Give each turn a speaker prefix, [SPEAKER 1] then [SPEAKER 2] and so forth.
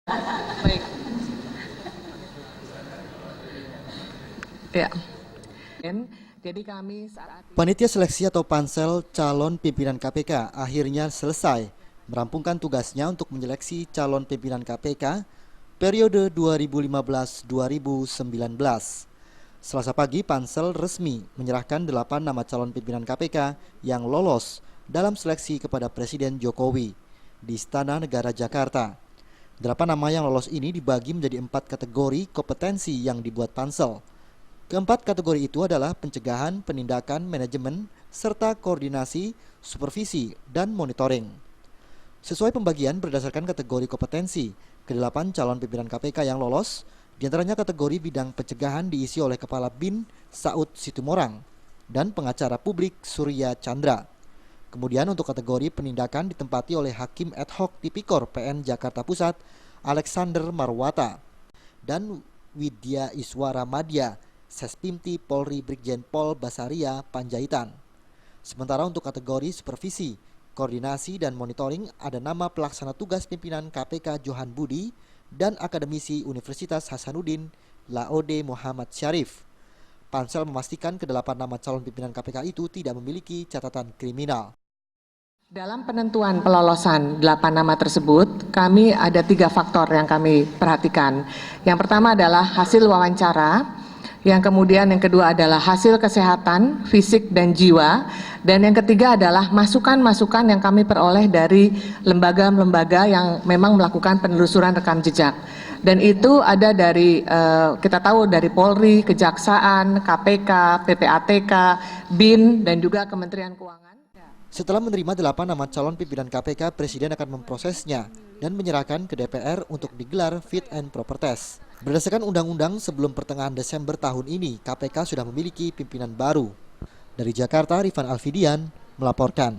[SPEAKER 1] Baik. Ya. Jadi kami saat
[SPEAKER 2] Panitia seleksi atau pansel calon pimpinan KPK akhirnya selesai merampungkan tugasnya untuk menyeleksi calon pimpinan KPK periode 2015-2019. Selasa pagi pansel resmi menyerahkan 8 nama calon pimpinan KPK yang lolos dalam seleksi kepada Presiden Jokowi di Istana Negara Jakarta. 8 nama yang lolos ini dibagi menjadi 4 kategori kompetensi yang dibuat pansel. Keempat kategori itu adalah pencegahan, penindakan, manajemen, serta koordinasi, supervisi, dan monitoring. Sesuai pembagian berdasarkan kategori kompetensi, ke-8 calon pimpinan KPK yang lolos, diantaranya kategori bidang pencegahan diisi oleh Kepala BIN Saud Situmorang dan pengacara publik Surya Chandra. Kemudian untuk kategori penindakan ditempati oleh Hakim Ad Hoc Tipikor PN Jakarta Pusat Alexander Marwata dan Widya Iswara Madya Sespimti Polri Brigjen Pol Basaria Panjaitan. Sementara untuk kategori supervisi, koordinasi dan monitoring ada nama pelaksana tugas pimpinan KPK Johan Budi dan akademisi Universitas Hasanuddin Laode Muhammad Syarif. Pansel memastikan ke-8 nama calon pimpinan KPK itu tidak memiliki catatan kriminal.
[SPEAKER 1] dalam penentuan pelolosan 8 nama tersebut, kami ada 3 faktor yang kami perhatikan. Yang pertama adalah hasil wawancara. Yang kemudian yang kedua adalah hasil kesehatan, fisik dan jiwa. Dan yang ketiga adalah masukan-masukan yang kami peroleh dari lembaga-lembaga yang memang melakukan penelusuran rekam jejak. Dan itu ada dari, kita tahu dari Polri, Kejaksaan, KPK, PPATK, BIN, dan juga Kementerian Keuangan.
[SPEAKER 2] Setelah menerima 8 nama calon pimpinan KPK, Presiden akan memprosesnya dan menyerahkan ke DPR untuk digelar fit and proper test. Berdasarkan undang-undang, sebelum pertengahan Desember tahun ini, KPK sudah memiliki pimpinan baru. Dari Jakarta, Rifan Alfidian melaporkan.